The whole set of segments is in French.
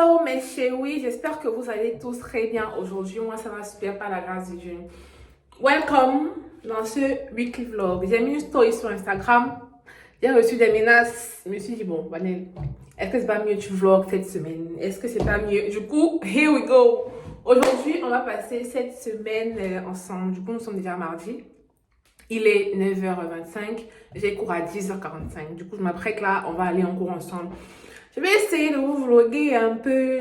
Hello mes chéris, j'espère que vous allez tous très bien aujourd'hui. Moi ça va super par la grâce de Dieu. Welcome dans ce weekly vlog. J'ai mis une story sur Instagram. J'ai reçu des menaces. Je me suis dit bon, Vanel, est-ce que c'est pas mieux tu vlogs cette semaine? Est-ce que c'est pas mieux? Du coup, here we go. Aujourd'hui, on va passer cette semaine ensemble. Du coup, nous sommes déjà mardi. Il est 9h25. J'ai cours à 10h45. Du coup, je m'apprête là. On va aller en cours ensemble. Je vais essayer de vous vlogger un peu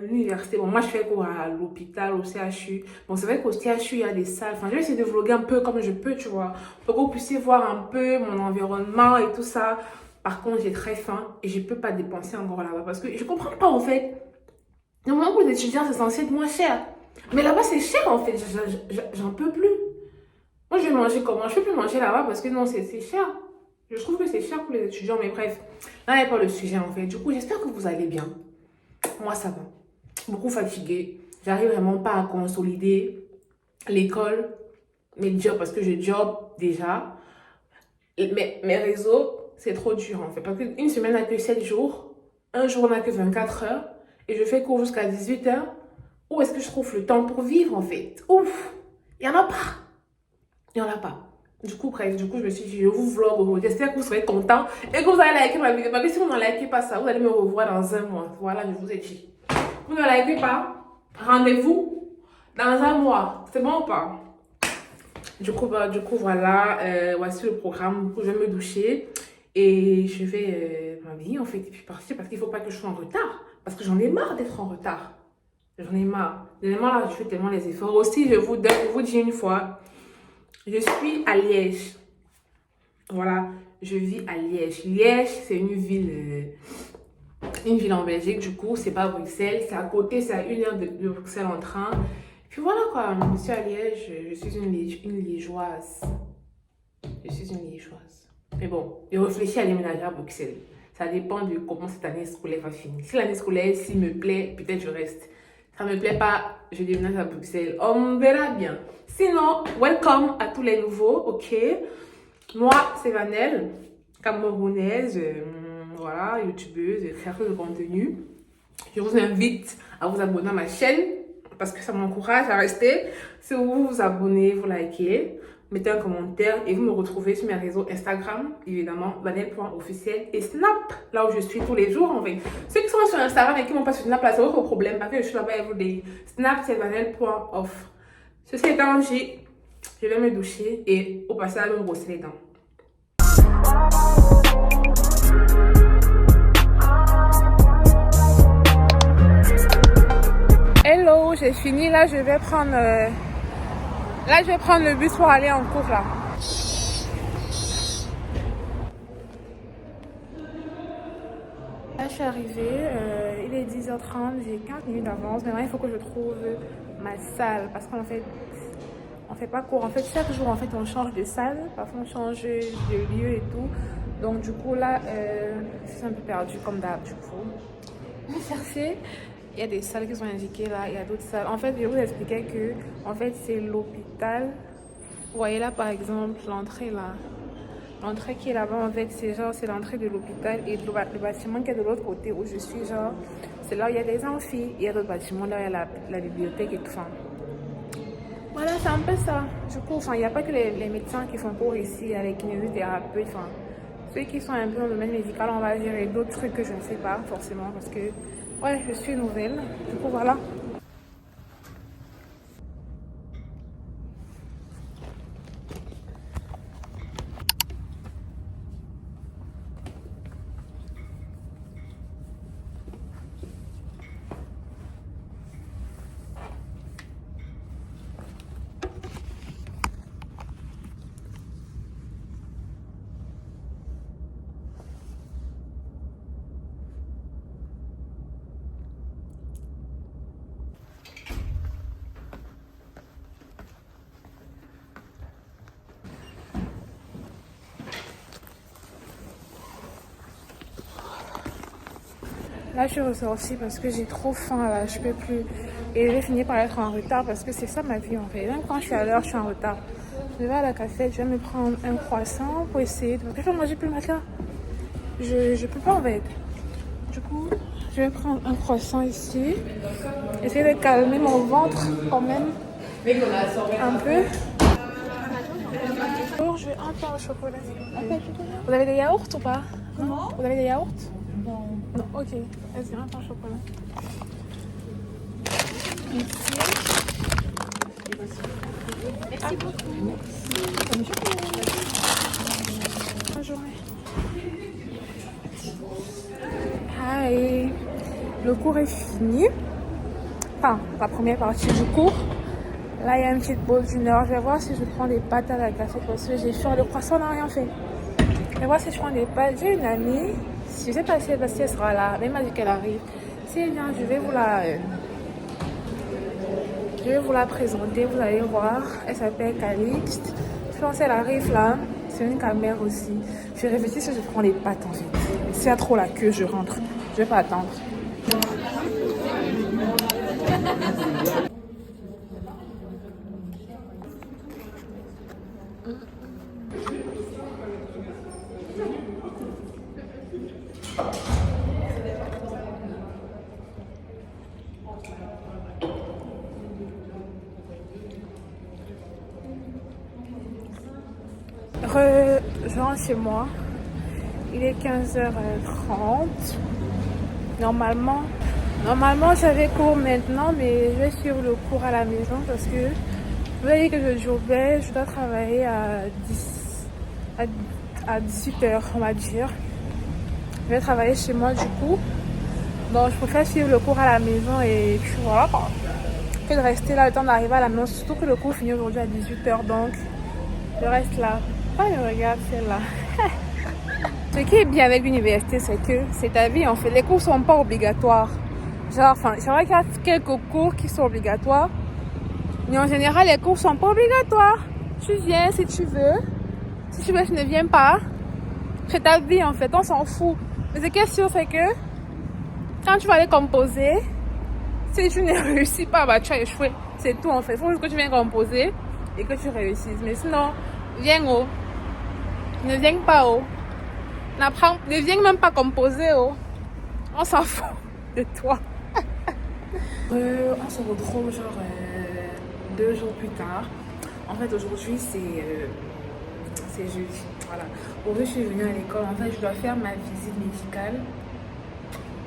l'université. Bon, moi, je fais cours à l'hôpital, au CHU. Bon, c'est vrai qu'au CHU, il y a des salles. Enfin, je vais essayer de vlogger un peu comme je peux, tu vois. Pour que vous puissiez voir un peu mon environnement et tout ça. Par contre, j'ai très faim et je ne peux pas dépenser encore là-bas. Parce que je ne comprends pas, en fait. Normalement, pour les étudiants, c'est censé être moins cher. Mais là-bas, c'est cher, en fait. J'en peux plus. Moi, je vais manger comment? Je ne peux plus manger là-bas parce que non, c'est cher. Je trouve que c'est cher pour les étudiants, mais bref, là n'est pas le sujet en fait. Du coup, j'espère que vous allez bien. Moi, ça va. Beaucoup fatiguée. J'arrive vraiment pas à consolider l'école, mes jobs, parce que je job déjà. Mes réseaux, c'est trop dur en fait. Parce qu'une semaine n'a que 7 jours, un jour n'a que 24 heures, et je fais cours jusqu'à 18 heures. Où est-ce que je trouve le temps pour vivre en fait? Ouf, il n'y en a pas. Il n'y en a pas. Du coup, bref, je me suis dit, je vous vlog aujourd'hui. J'espère que vous serez contents et que vous allez liker ma vidéo. Parce que si vous n'en likez pas ça, vous allez me revoir dans un mois. Voilà, je vous ai dit. Vous ne likez pas, rendez-vous dans un mois. C'est bon ou pas? Du coup, voilà. Voici le programme. Du coup, je vais me doucher et je vais m'habiller en fait. Et puis partir parce qu'il ne faut pas que je sois en retard. Parce que j'en ai marre d'être en retard. J'en ai marre. Dernièrement, là, je fais tellement les efforts. Aussi, je vous dis une fois. Je suis à Liège. Voilà, je vis à Liège. Liège, c'est une ville en Belgique. Du coup, c'est pas Bruxelles. C'est à côté, c'est à 1 heure de Bruxelles en train. Puis voilà quoi, je suis à Liège. Je suis une Liégeoise. Je suis une Liégeoise. Mais bon, je réfléchis à déménager à Bruxelles. Ça dépend de comment cette année scolaire va finir. Si l'année scolaire, s'il me plaît, peut-être je reste. Ça me plaît pas, je déménage à Bruxelles. On verra bien. Sinon, welcome à tous les nouveaux, ok? Moi, c'est Vanel, camerounaise, voilà, youtubeuse, créatrice de contenu. Je vous invite à vous abonner à ma chaîne parce que ça m'encourage à rester. Si vous vous abonnez, vous likez, mettez un commentaire et vous me retrouvez sur mes réseaux Instagram, évidemment, vanel.officiel et Snap, là où je suis tous les jours en fait. Ceux qui sont sur Instagram et qui n'ont pas sur Snap, là, c'est votre problème parce que je suis là-bas everyday. Snap, c'est vanel.off. Ceci étant dit, je vais me doucher et au passage, je vais me brosser les dents. Hello, j'ai fini. Là, je vais prendre le bus pour aller en cours là. Là, je suis arrivée. Il est 10h30. J'ai 15 minutes d'avance. Maintenant, il faut que je trouve ma salle parce qu'en fait, on fait pas cours. En fait, chaque jour, en fait, on change de salle. Parfois, on change de lieu et tout. Donc, du coup, là, je suis un peu perdue comme d'hab. Du coup, je vais chercher. Il y a des salles qui sont indiquées là. Il y a d'autres salles. En fait, je vous expliquais que, en fait, c'est l'hôpital. Vous voyez là, par exemple, l'entrée là. L'entrée qui est là-bas, en fait, c'est l'entrée de l'hôpital. Et le bâtiment qui est de l'autre côté où je suis, genre, c'est là où il y a des amphis. Il y a d'autres bâtiments, là, il y a la bibliothèque et tout ça. Voilà, c'est un peu ça. Du coup, il n'y a pas que les médecins qui font cours ici, il y a les kinésithérapeutes, ceux qui sont un peu dans le domaine médical, on va dire, et d'autres trucs que je ne sais pas forcément parce que, ouais, je suis nouvelle. Du coup, voilà. Là, je suis ressortie parce que j'ai trop faim, là, je peux plus. Et je vais finir par être en retard parce que c'est ça ma vie en fait. Même quand je suis à l'heure, je suis en retard. Je vais à la cafette, je vais me prendre un croissant pour essayer de... Parce que je vais manger plus le matin. Je peux pas en fait. Du coup, Je vais prendre un croissant ici. Essayer de calmer mon ventre quand même. Un peu. Bonjour, je veux un pain au chocolat. Vous avez des yaourts ou pas? Comment? Vous avez des yaourts? Bon. Non, ok. Vas-y, un pain au chocolat. Ici. Merci beaucoup. Bonne journée. Hi. Le cours est fini. Enfin, la première partie du cours. Là, il y a une petite pause d'une heure. Je vais voir si je prends des pâtes à la café parce que j'ai faim. Le croissant n'a rien fait. Je vais voir si je prends des pâtes. J'ai une amie. Si je sais pas si elle sera là. Elle m'a dit qu'elle arrive. Si elle vient, je vais vous la présenter. Vous allez voir. Elle s'appelle Calixte. Je pense qu'elle arrive là. C'est une caméra aussi. Je vais réfléchir si je prends les pâtes en fait. S'il y a trop la queue, je rentre. Je vais pas attendre. Je rentre chez moi. Il est 15h30. Normalement, j'avais cours maintenant, mais je vais suivre le cours à la maison parce que vous voyez que je dois travailler à 18h, on va dire. Je vais travailler chez moi du coup. Donc, je préfère suivre le cours à la maison et puis voilà quoi. Que de rester là le temps d'arriver à la maison. Surtout que le cours finit aujourd'hui à 18h, donc je reste là. Oh, je regarde celle-là. Ce qui est bien avec l'université, c'est que c'est ta vie en fait. Les cours sont pas obligatoires. Genre, enfin, c'est vrai qu'il y a quelques cours qui sont obligatoires. Mais en général, les cours sont pas obligatoires. Tu viens si tu veux. Si tu veux, tu ne viens pas. C'est ta vie en fait, on s'en fout. Mais ce qui est sûr, c'est que quand tu vas aller composer, si tu ne réussis pas, bah tu as échoué. C'est tout en fait. Il faut juste que tu viennes composer et que tu réussisses. Mais sinon, viens haut. Ne viens pas haut. Ne viens même pas composer haut. On s'en fout de toi. On se retrouve genre 2 jours plus tard. En fait, aujourd'hui, c'est jeudi. Voilà. Aujourd'hui, je suis venue à l'école. En fait, je dois faire ma visite médicale.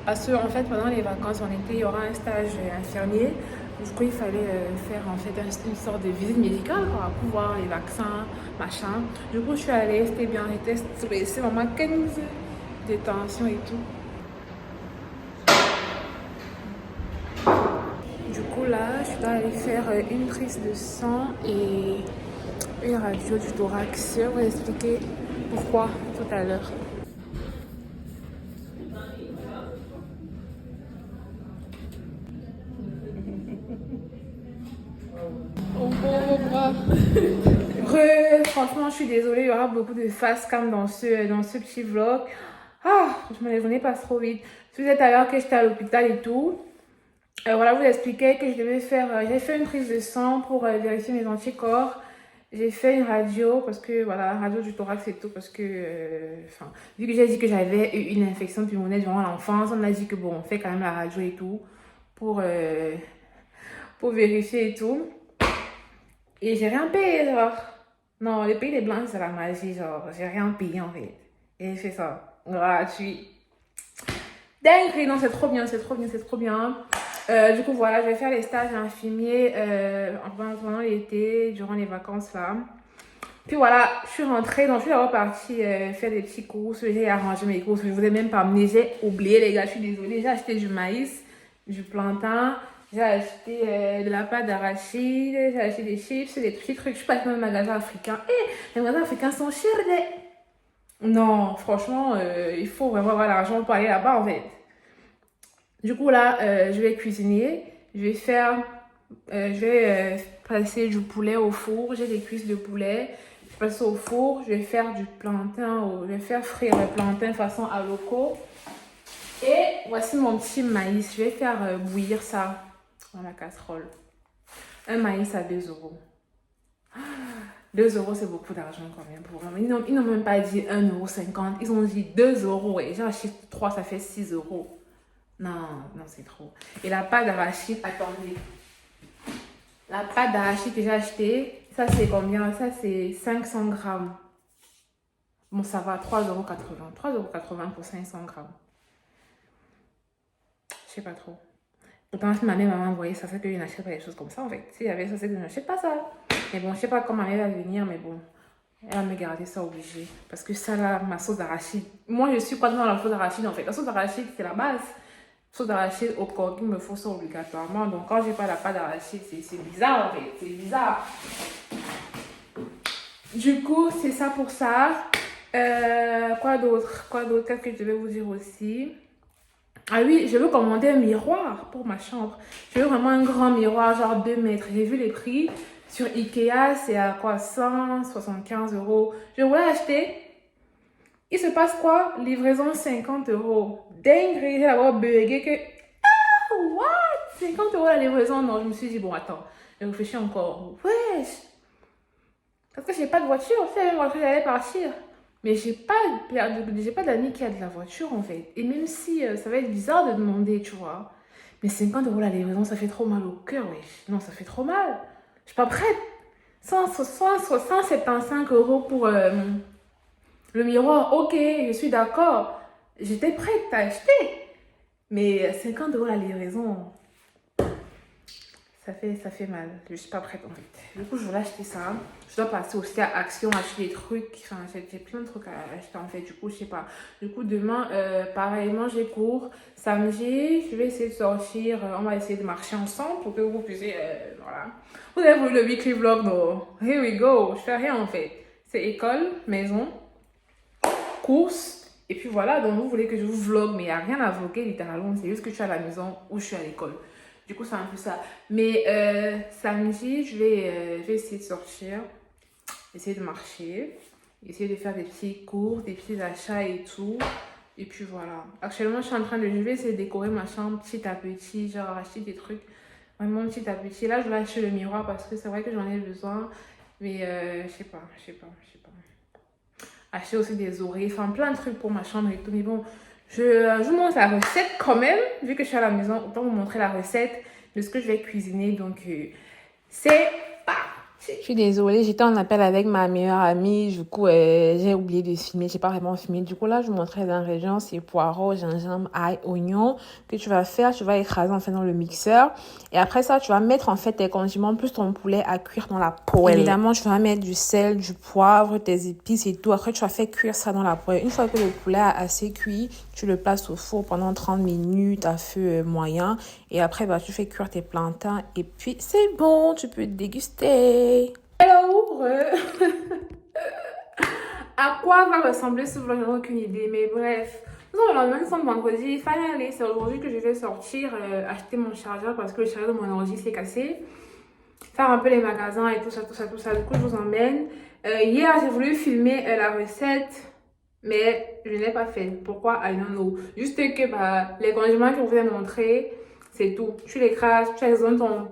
Parce que, en fait, pendant les vacances en été, il y aura un stage infirmier. Du coup, il fallait faire en fait une sorte de visite médicale pour voir les vaccins, machin. Du coup, je suis allée, c'était bien, j'étais stressée, vraiment 15 de tension et tout. Du coup, là, je dois aller faire une prise de sang et une radio du thorax. Je vais vous expliquer pourquoi tout à l'heure. Franchement, je suis désolée, il y aura beaucoup de face cam dans ce petit vlog. Ah, franchement, les journées passent trop vite. Si vous êtes à l'heure que j'étais à l'hôpital et tout, voilà, vous expliquez que je devais faire, j'ai fait une prise de sang pour vérifier mes anticorps. J'ai fait une radio parce que, voilà, radio du thorax et tout, parce que, vu que j'ai dit que j'avais eu une infection pulmonaire durant l'enfance, on m'a dit que bon, on fait quand même la radio et tout pour vérifier et tout. Et j'ai rien payé, genre. Non, les pays des blancs, c'est la magie, genre. J'ai rien payé, en fait. Et c'est ça. Gratuit. Dingue, non, c'est trop bien, c'est trop bien, c'est trop bien. Du coup, voilà, je vais faire les stages infirmiers pendant l'été, durant les vacances, là. Puis voilà, je suis rentrée, donc je suis repartie faire des petits courses. J'ai arrangé mes courses, je ne vous ai même pas amené. J'ai oublié, les gars, je suis désolée. J'ai acheté du maïs, du plantain. J'ai acheté de la pâte d'arachide, j'ai acheté des chips, des petits trucs. Je suis passée dans le magasin africain. Et les magasins africains sont chers. Non, franchement, il faut vraiment avoir l'argent pour aller là-bas, en fait. Du coup, là, je vais cuisiner. Je vais passer du poulet au four. J'ai des cuisses de poulet. Je passe au four. Je vais faire du plantain. Je vais faire frire le plantain façon aloco. Et voici mon petit maïs. Je vais faire bouillir ça dans la casserole. Un maïs à 2 euros. 2 euros, c'est beaucoup d'argent quand même pour eux. Ils n'ont même pas dit 1,50 €. Ils ont dit 2 euros. Et j'ai acheté 3, ça fait 6 euros. Non, non, c'est trop. Et la pâte d'arachide, attendez. La pâte d'arachide que j'ai achetée, ça c'est combien? Ça c'est 500 grammes. Bon, ça va, 3,80 €. 3,80 € pour 500 grammes. Je sais pas trop. Pourtant, si ma mère m'a envoyé ça, c'est que je n'achète pas des choses comme ça en fait. S'il y avait ça, c'est que je n'achète pas ça. Mais bon, je sais pas quand ma mère va venir, mais bon, elle va me garder ça obligé. Parce que ça là, ma sauce d'arachide. Moi, je suis pas dans la sauce d'arachide en fait. La sauce d'arachide, c'est la base. Sauce d'arachide au corps, il me faut ça obligatoirement. Donc, quand j'ai pas la pâte d'arachide, c'est bizarre en fait. C'est bizarre. Du coup, c'est ça pour ça. Quoi d'autre? Qu'est-ce que je vais vous dire aussi? Ah oui, je veux commander un miroir pour ma chambre. Je veux vraiment un grand miroir, genre 2 mètres. J'ai vu les prix sur Ikea, c'est à quoi? 175 €. Je voulais acheter. Il se passe quoi? Livraison 50 €. Dingue, j'ai d'abord bugué que. Ah, what? 50 € la livraison? Non, je me suis dit, bon, attends. Je réfléchis encore. Wesh! Parce que j'ai pas de voiture. Si j'avais une voiture, j'allais partir. Mais j'ai pas d'amis qui a de la voiture en fait. Et même si ça va être bizarre de demander, tu vois. Mais 50 € la livraison, ça fait trop mal au cœur, wesh. Non, ça fait trop mal. Je suis pas prête. 175 € pour le miroir. Ok, je suis d'accord. J'étais prête à acheter. Mais 50 € la livraison, ça fait mal. Je suis pas prête en fait. Du coup, je voulais acheter ça. Je dois passer aussi à Action, acheter des trucs. Enfin, j'ai plein de trucs à acheter en fait. Du coup, je sais pas. Du coup, demain, pareillement, j'ai cours. Samedi, je vais essayer de sortir. On va essayer de marcher ensemble pour que vous puissiez. Voilà. Vous avez vu le weekly vlog, non? Here we go. Je fais rien en fait. C'est école, maison, course. Et puis voilà. Donc, vous voulez que je vous vlog, mais il n'y a rien à vlogger littéralement. C'est juste que je suis à la maison ou je suis à l'école. Du coup, c'est un peu ça. Mais samedi, je vais essayer de sortir, essayer de marcher, essayer de faire des petits cours, des petits achats et tout. Et puis voilà. Actuellement, je vais essayer de décorer ma chambre petit à petit, genre acheter des trucs vraiment petit à petit. Là, je vais acheter le miroir parce que c'est vrai que j'en ai besoin. Mais je sais pas. Acheter aussi des oreilles, enfin plein de trucs pour ma chambre et tout. Mais bon. Je vous montre la recette quand même, vu que je suis à la maison, autant vous montrer la recette de ce que je vais cuisiner. Donc, c'est parti. Je suis désolée, j'étais en appel avec ma meilleure amie, du coup, j'ai oublié de filmer, j'ai pas vraiment filmé. Du coup, là, je vous montrer les ingrédients, c'est poireaux, gingembre, ail, oignon, que tu vas faire, tu vas écraser en fait dans le mixeur. Et après ça, tu vas mettre en fait tes condiments plus ton poulet à cuire dans la poêle. Évidemment, tu vas mettre du sel, du poivre, tes épices et tout. Après, tu vas faire cuire ça dans la poêle. Une fois que le poulet a assez cuit, tu le places au four pendant 30 minutes à feu moyen. Et après, bah, tu fais cuire tes plantains et puis c'est bon, tu peux déguster. Hello! À quoi va ressembler ce vlog? J'en ai aucune idée, mais bref. Nous sommes le lendemain, nous sommes vendredi, il fallait aller. C'est aujourd'hui que je vais sortir acheter mon chargeur parce que le chargeur de mon ordi s'est cassé. Faire un peu les magasins et tout ça. Du coup, je vous emmène. Hier, j'ai voulu filmer la recette, mais je ne l'ai pas fait. Pourquoi? I don't know. Juste que bah, les condiments que je vous ai montrés, c'est tout. Tu l'écrases, tu assaisonnes ton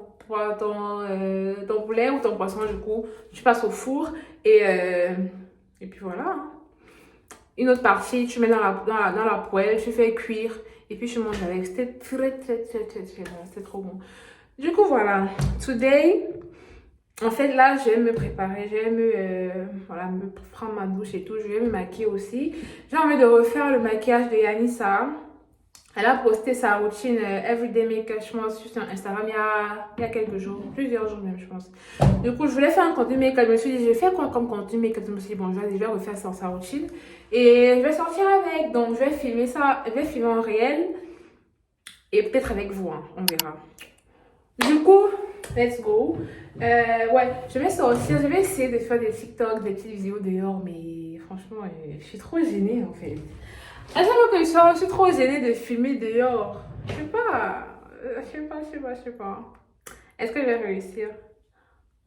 poulet ou ton poisson, du coup. Tu passes au four et puis voilà. Hein. Une autre partie, tu mets dans la poêle, tu fais cuire et puis tu manges avec. C'était très bon. C'était trop bon. Du coup, voilà. Today, en fait, là, je vais me préparer. Je vais me prendre ma douche et tout. Je vais me maquiller aussi. J'ai envie de refaire le maquillage de Yanissa. Elle a posté sa routine Everyday Makeup, je pense, sur Instagram il y a quelques jours, plusieurs jours même, je pense. Du coup, je voulais faire un contenu make-up. Je me suis dit, je vais faire quoi comme contenu make-up? Je me suis dit, bon, je vais refaire sa routine. Et je vais sortir avec. Donc, je vais filmer ça, je vais filmer en réel. Et peut-être avec vous, hein, on verra. Du coup, let's go. Ouais, je vais sortir, je vais essayer de faire des TikTok, des petites vidéos dehors, mais franchement, je suis trop gênée en fait. À chaque fois que je suis trop gênée de filmer dehors. Je sais pas. Est-ce que je vais réussir?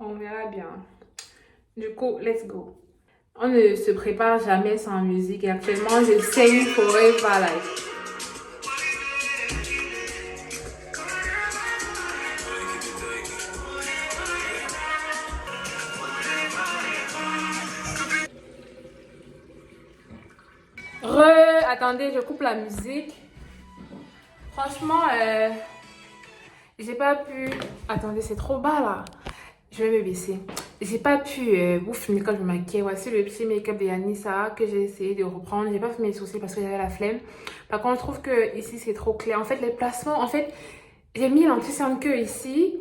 On verra bien. Du coup, let's go. On ne se prépare jamais sans musique et actuellement, je sing Forever Life. Attendez, je coupe la musique. Franchement, j'ai pas pu... Attendez, c'est trop bas là. Je vais me baisser. J'ai pas pu vous filmer quand je me maquillais. Voici le petit make-up de Yanissa que j'ai essayé de reprendre. J'ai pas fait mes sourcils parce que j'avais la flemme. Par contre, je trouve que ici c'est trop clair. En fait, les placements, en fait, j'ai mis l'anti-cerne que ici.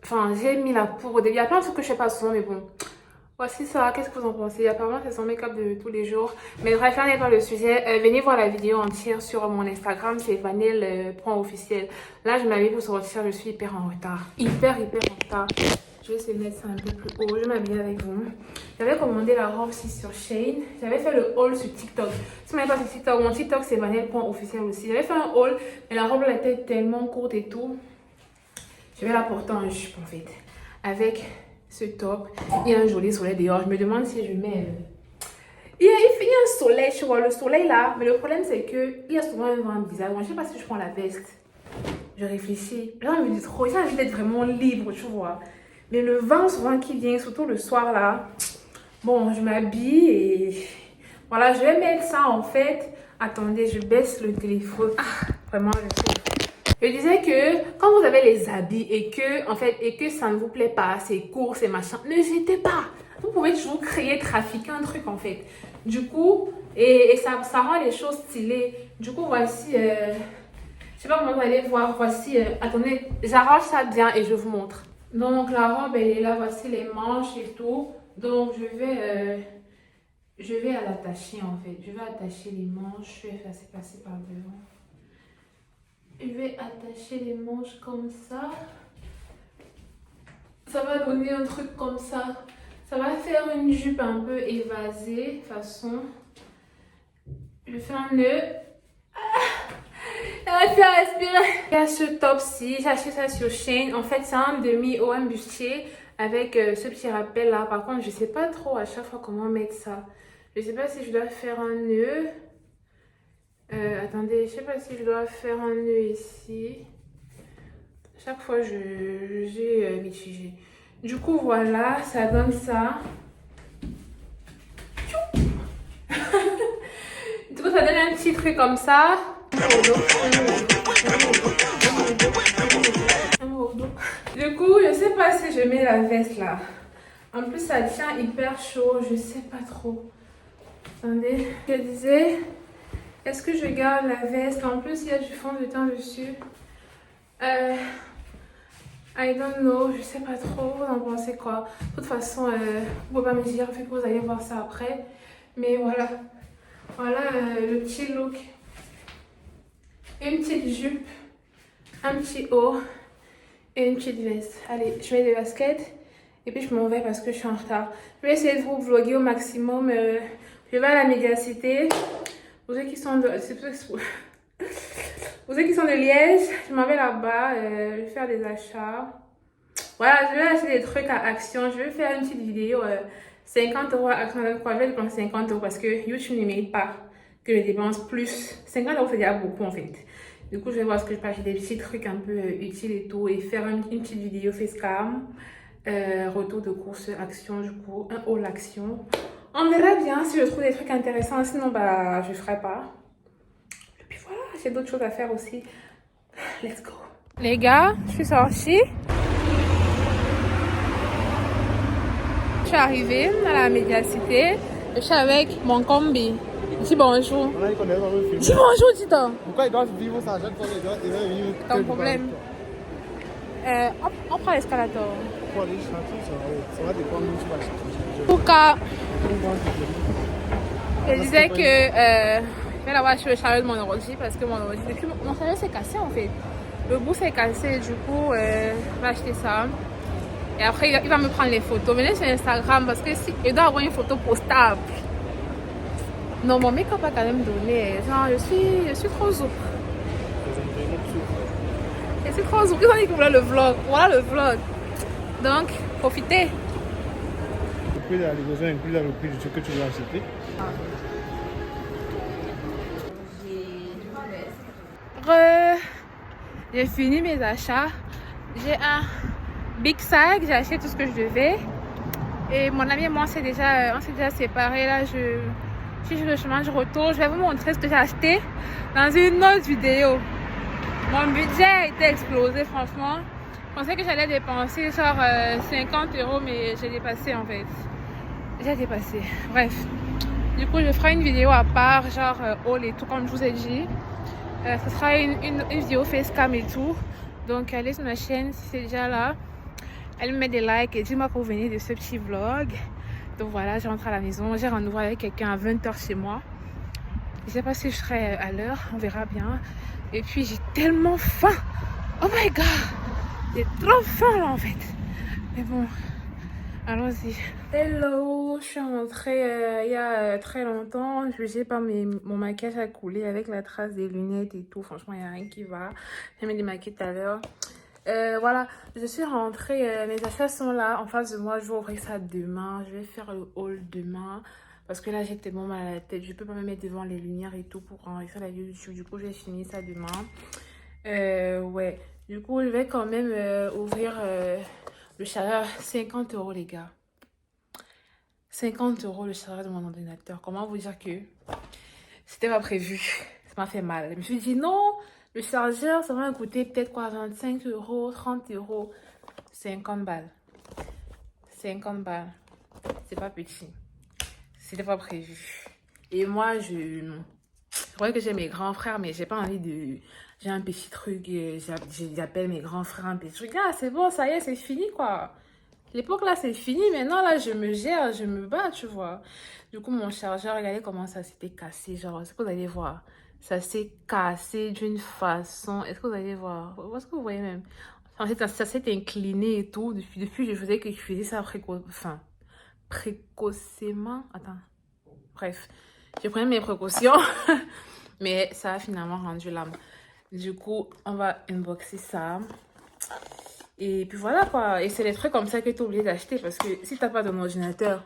Enfin, j'ai mis la poudre au début. Il y a plein de trucs que je fais pas souvent, mais bon. Voici ça. Qu'est-ce que vous en pensez? Apparemment, c'est son make-up de tous les jours. Mais bref, là n'est pas le sujet. Venez voir la vidéo entière sur mon Instagram. C'est vanille.officiel. Là, je m'habille pour sortir. Je suis hyper en retard. Hyper en retard. Je vais essayer de mettre ça un peu plus haut. Je vais m'habiller avec vous. J'avais commandé la robe aussi sur Shein. J'avais fait le haul sur TikTok. Si vous n'avez pas sur TikTok, mon TikTok c'est vanille.officiel aussi. J'avais fait un haul, mais la robe elle était tellement courte et tout. Je vais la porter en jupe en fait. Avec ce top. Il y a un joli soleil dehors. Je me demande si je mets... Il y a un soleil, tu vois, le soleil là. Mais le problème c'est que il y a souvent un vent bizarre. Bon, je sais pas si je prends la veste. Je réfléchis. Là, je me dis trop. J'ai envie d'être vraiment libre, tu vois. Mais le vent souvent qui vient, surtout le soir là. Bon, je m'habille et... Voilà, je vais mettre ça en fait. Attendez, je baisse le téléphone. Ah, vraiment, je disais que quand vous avez les habits et que ça ne vous plaît pas, c'est court, c'est machin, ne jetez pas. Vous pouvez toujours créer, trafiquer un truc en fait. Du coup, et ça rend les choses stylées. Du coup, voici, je sais pas comment vous allez voir, voici, attendez, j'arrange ça bien et je vous montre. Donc la robe, elle est là, voici les manches et tout. Donc je vais l'attacher en fait. Je vais attacher les manches, je vais faire passer par devant. Je vais attacher les manches comme ça. Ça va donner un truc comme ça. Ça va faire une jupe un peu évasée, façon. Je fais un nœud. Ça va faire respirer. Il y a ce top-ci, j'ai acheté ça sur Shein. En fait, c'est un demi-haut, un bustier avec ce petit rappel là. Par contre, je sais pas trop à chaque fois comment mettre ça. Je sais pas si je dois faire un nœud. Attendez, je sais pas si je dois faire un nœud ici. Chaque fois, j'ai mitigé. Du coup, voilà, ça donne ça. Du coup, ça donne un petit truc comme ça. Du coup, je sais pas si je mets la veste là. En plus, ça tient hyper chaud. Je sais pas trop. Attendez, je disais, est-ce que je garde la veste? En plus, il y a du fond de teint dessus. I don't know, je sais pas trop. Vous en pensez quoi? De toute façon, vous pouvez pas me dire, fait que vous allez voir ça après. Mais voilà. Voilà le petit look. Une petite jupe, un petit haut et une petite veste. Allez, je mets des baskets et puis je m'en vais parce que je suis en retard. Je vais essayer de vous vlogger au maximum. Je vais à la Médiacité. Pour ceux qui sont de... Pour ceux qui sont de Liège, je m'en vais là-bas. Je vais faire des achats. Voilà, je vais acheter des trucs à Action. Je vais faire une petite vidéo. 50 € à Action. Je vais dépenser 50 € parce que YouTube ne mérite pas que je dépense plus. 50 € c'est déjà beaucoup en fait. Du coup, je vais voir ce que je peux acheter, des petits trucs un peu utiles et tout. Et faire une petite vidéo facecam. Retour de course Action, du coup. Un haul Action. On verra bien si je trouve des trucs intéressants. Sinon, bah, je ferai pas. Et puis voilà, j'ai d'autres choses à faire aussi. Let's go. Les gars, je suis sortie. Je suis arrivée à la Médiacité. Je suis avec mon combi. Dis bonjour. Dis bonjour, dis-toi. Pourquoi ils doivent vivre ça? Vivre Ton problème. On prend l'escalator. Pour aller chercher, ça va dépendre où tu vas chercher. Pourquoi? Je disais que je vais l'avoir sur le chargeur de mon ordi parce que mon ordi, depuis mon chargeur s'est cassé en fait. Le bout s'est cassé, du coup, je vais acheter ça. Et après, il va me prendre les photos. Venez sur Instagram parce que si, il doit avoir une photo postable. Non, mon make-up a quand même donné. Genre, je suis trop zouk. Je suis trop zouk. Ils ont dit que voilà le vlog. Voilà le vlog. Donc, profitez. Le prix de la livraison inclut dans le prix du truc que tu veux acheter. J'ai fini mes achats. J'ai un big sac. J'ai acheté tout ce que je devais. Et mon ami et moi, on s'est déjà séparés. Là, je suis sur le chemin du retour. Je vais vous montrer ce que j'ai acheté dans une autre vidéo. Mon budget a été explosé, franchement. Je pensais que j'allais dépenser genre 50 euros, mais j'ai dépassé en fait. J'ai dépassé. Bref. Du coup, je ferai une vidéo à part, genre haul et tout, comme je vous ai dit. Ce sera une vidéo facecam et tout. Donc, allez sur ma chaîne si c'est déjà là. Allez me mettre des likes et dis-moi que vous venez de ce petit vlog. Donc voilà, je rentre à la maison. J'ai rendez-vous avec quelqu'un à 20h chez moi. Je sais pas si je serai à l'heure, on verra bien. Et puis, j'ai tellement faim. Oh my god! J'ai trop faim là en fait. Mais bon, allons-y. Hello, je suis rentrée il y a très longtemps. Je sais pas, mais mon maquillage a coulé avec la trace des lunettes et tout. Franchement, il n'y a rien qui va. J'ai mis des maquillages tout à l'heure. Voilà, je suis rentrée. Mes achats sont là en face de moi. Je vais ouvrir ça demain. Je vais faire le haul demain. Parce que là, j'ai tellement mal à la tête. Je peux pas me mettre devant les lumières et tout pour enregistrer la vidéo YouTube. Du coup, je vais finir ça demain. Ouais. Du coup, je vais quand même ouvrir le chargeur. 50 euros, les gars. 50 euros le chargeur de mon ordinateur. Comment vous dire que c'était pas prévu. Ça m'a fait mal. Je me suis dit non, le chargeur, ça va me coûter peut-être quoi, 25 euros, 30 euros. 50 balles. 50 balles. C'est pas petit. C'était pas prévu. Et moi, je crois que j'ai mes grands frères, mais j'ai pas envie de... J'ai un petit truc, j'appelle mes grands frères un petit truc. Ah, c'est bon, ça y est, c'est fini, quoi. L'époque, là, c'est fini. Maintenant, là, je me gère, je me bats, tu vois. Du coup, mon chargeur, regardez comment ça s'était cassé. Genre, est-ce que vous allez voir? Ça s'est cassé d'une façon... Est-ce que vous allez voir? Est-ce que vous voyez même? En fait, ça s'est incliné et tout. Depuis, je faisais que je faisais ça précocement. Attends. Bref, je prenais mes précautions. Mais ça a finalement rendu l'âme. Du coup, on va unboxer ça. Et puis voilà quoi. Et c'est des trucs comme ça que tu es obligé d'acheter. Parce que si tu n'as pas ton ordinateur,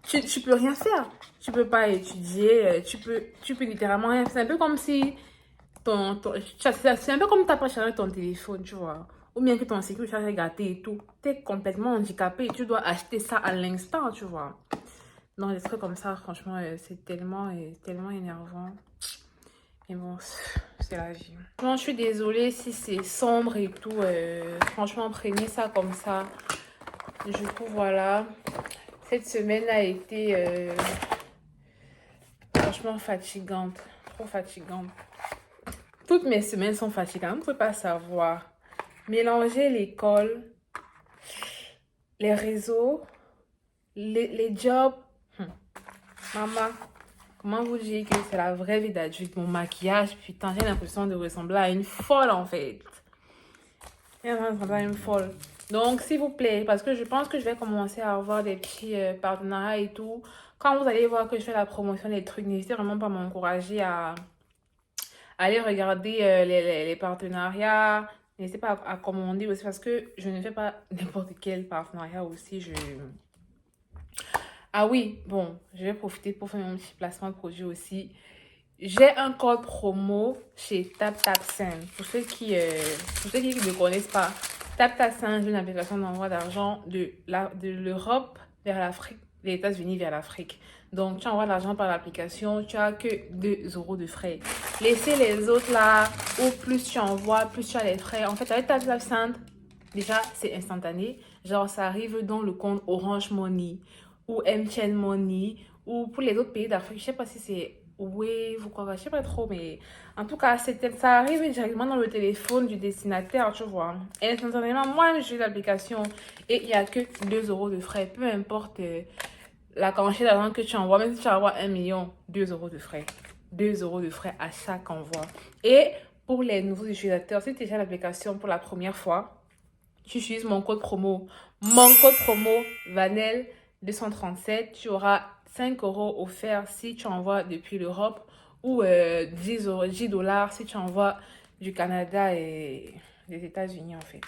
tu peux rien faire. Tu peux pas étudier. Tu peux littéralement rien faire. C'est un peu comme si c'est un peu comme tu n'as pas chargé ton téléphone, tu vois. Ou bien que ton cycle charge est gâté et tout. Tu es complètement handicapé. Et tu dois acheter ça à l'instant, tu vois. Non, des trucs comme ça, franchement, c'est tellement énervant. Mais bon, c'est la vie. Non, je suis désolée si c'est sombre et tout. Franchement, prenez ça comme ça. Du coup, voilà. Cette semaine a été franchement fatigante. Trop fatigante. Toutes mes semaines sont fatigantes. Vous ne pouvez pas savoir. Mélanger l'école, les réseaux, les jobs. Maman. Comment vous dire que c'est la vraie vie d'adulte? Mon maquillage, putain, j'ai l'impression de ressembler à une folle en fait. J'ai l'impression de ressembler à une folle. Donc, s'il vous plaît, parce que je pense que je vais commencer à avoir des petits partenariats et tout. Quand vous allez voir que je fais la promotion des trucs, n'hésitez vraiment pas à m'encourager à aller regarder les partenariats. N'hésitez pas à commander aussi parce que je ne fais pas n'importe quel partenariat aussi. Ah oui, bon, je vais profiter pour faire mon petit placement de produit aussi. J'ai un code promo chez TapTapSend. Pour ceux qui ne connaissent pas, TapTapSend est une application d'envoi d'argent de l'Europe vers l'Afrique, des États-Unis vers l'Afrique. Donc, tu envoies l'argent par l'application, tu as que 2 euros de frais. Laissez les autres là, ou plus tu envoies, plus tu as les frais. En fait, avec TapTapSend, déjà, c'est instantané. Genre, ça arrive dans le compte Orange Money ou MTN Money ou pour les autres pays d'Afrique. Je sais pas si c'est Wave ou quoi, je sais pas trop, mais en tout cas, ça arrive directement dans le téléphone du destinataire, tu vois. Et instantanément, moi, j'ai l'application et il n'y a que 2 euros de frais. Peu importe la quantité d'argent que tu envoies, même si tu envoies 1 million, 2 euros de frais. 2 euros de frais à chaque envoi. Et pour les nouveaux utilisateurs, si tu as l'application pour la première fois, tu utilises mon code promo. Mon code promo, Vanel 237, tu auras 5 euros offerts si tu envoies depuis l'Europe ou 10 dollars si tu envoies du Canada et des États-Unis en fait.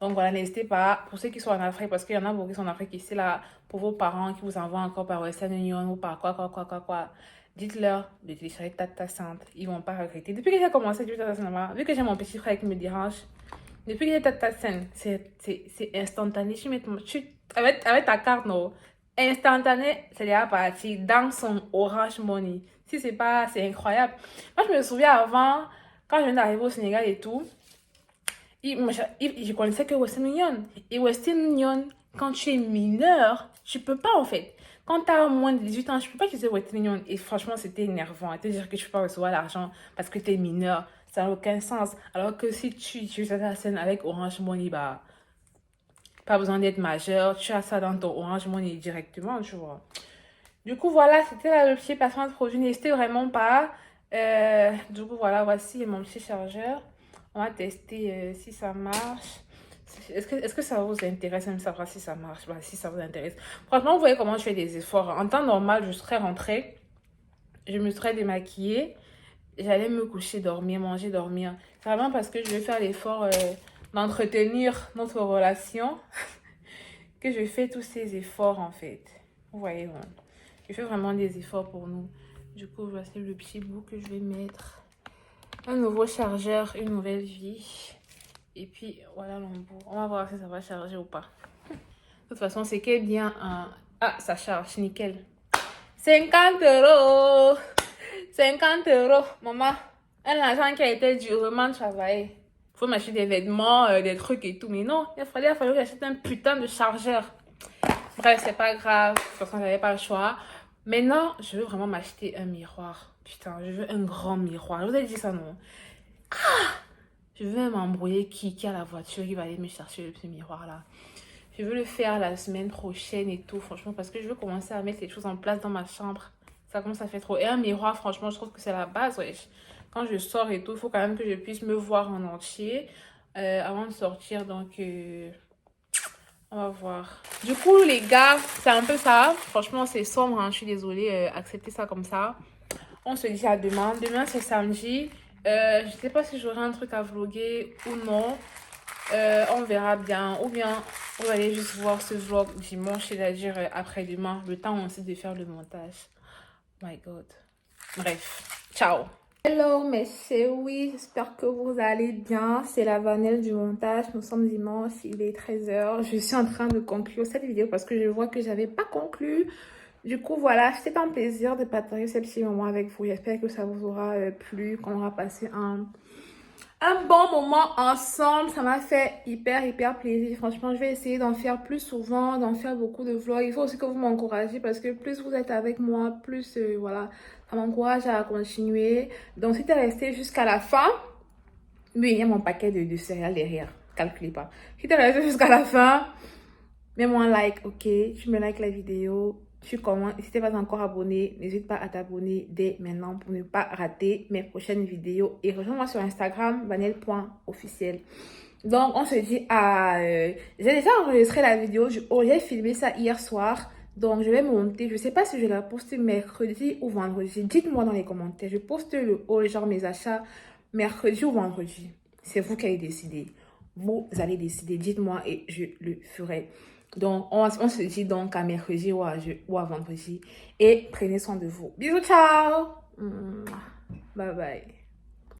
Donc voilà, n'hésitez pas, pour ceux qui sont en Afrique, parce qu'il y en a beaucoup qui sont en Afrique ici, là, pour vos parents qui vous envoient encore par Western Union ou par quoi, dites-leur de télécharger TapTapSend. Ils vont pas regretter. Depuis que j'ai commencé à utiliser TapTapSend, vu que j'ai mon petit frère qui me dérange, depuis que j'ai TapTapSend, c'est instantané. Avec ta carte, non, instantané, c'est déjà parti dans son Orange Money. Si c'est pas, c'est incroyable. Moi, je me souviens avant, quand je viens d'arriver au Sénégal et tout, je connaissais que Western Union. Et Western Union, quand tu es mineur, tu peux pas en fait. Quand tu as moins de 18 ans, je peux pas utiliser Western Union. Et franchement, c'était énervant. Te dire que tu peux pas recevoir l'argent parce que tu es mineur, ça n'a aucun sens. Alors que si tu utilises la scène avec Orange Money, bah, pas besoin d'être majeur. Tu as ça dans ton Orange Money directement, tu vois. Du coup, voilà, c'était là le petit placement de produit. N'hésitez vraiment pas. Du coup, voilà, voici mon petit chargeur. On va tester si ça marche. Est-ce que ça vous intéresse même savoir si ça marche? Bah, si ça vous intéresse. Franchement, vous voyez comment je fais des efforts. En temps normal, je serais rentrée. Je me serais démaquillée. J'allais me coucher, dormir, manger, dormir. C'est vraiment parce que je vais faire l'effort d'entretenir notre relation que je fais tous ces efforts en fait. Vous voyez, bon. Je fais vraiment des efforts pour nous. Du coup, voici le petit bout que je vais mettre. Un nouveau chargeur, une nouvelle vie. Et puis, voilà l'embout. On va voir si ça va charger ou pas. De toute façon, c'est qu'il y a bien un... Ah, ça charge, nickel. 50 €. 50 €. Maman, un argent qui a été durement travaillé. Il faut m'acheter des vêtements, des trucs et tout. Mais non, il fallait que j'achète un putain de chargeur. Bref, c'est pas grave. De toute façon, j'avais pas le choix. Maintenant, je veux vraiment m'acheter un miroir. Putain, je veux un grand miroir. Je vous ai dit ça, non? Je veux m'embrouiller qui a la voiture qui va aller me chercher ce miroir-là. Je veux le faire la semaine prochaine et tout, franchement, parce que je veux commencer à mettre les choses en place dans ma chambre. Ça commence à faire trop. Et un miroir, franchement, je trouve que c'est la base, wesh. Quand je sors et tout, il faut quand même que je puisse me voir en entier avant de sortir. Donc, on va voir. Du coup, les gars, c'est un peu ça. Franchement, c'est sombre, hein. Je suis désolée. Acceptez ça comme ça. On se dit à demain. Demain, c'est samedi. Je sais pas si j'aurai un truc à vlogger ou non. On verra bien. Ou bien, vous allez juste voir ce vlog dimanche, c'est-à-dire après-demain. Le temps aussi de faire le montage. My God. Bref, ciao. Hello, mes chéris. J'espère que vous allez bien. C'est la Vanelle du montage. Nous sommes dimanche. Il est 13 h. Je suis en train de conclure cette vidéo parce que je vois que j'avais pas conclu. Du coup, voilà, c'était un plaisir de partager ce petit moment avec vous. J'espère que ça vous aura plu, qu'on aura passé un bon moment ensemble. Ça m'a fait hyper plaisir. Franchement, je vais essayer d'en faire plus souvent, d'en faire beaucoup de vlogs. Il faut aussi que vous m'encouragez parce que plus vous êtes avec moi, plus, voilà, ça m'encourage à continuer. Donc, si tu es resté jusqu'à la fin, oui, il y a mon paquet de céréales derrière. Calculez pas. Si tu es resté jusqu'à la fin, mets-moi un like, ok? Tu me likes la vidéo. Tu commentes. Si tu n'es pas encore abonné, n'hésite pas à t'abonner dès maintenant pour ne pas rater mes prochaines vidéos. Et rejoins-moi sur Instagram, vanel.officiel. Donc, on se dit à... j'ai déjà enregistré la vidéo. J'ai filmé ça hier soir. Donc, je vais monter. Je ne sais pas si je la poste mercredi ou vendredi. Dites-moi dans les commentaires. Je poste le haul, genre mes achats, mercredi ou vendredi. C'est vous qui allez décider. Vous allez décider. Dites-moi et je le ferai. Donc, on se dit donc à mercredi ou à vendredi. Et prenez soin de vous. Bisous, ciao. Bye bye.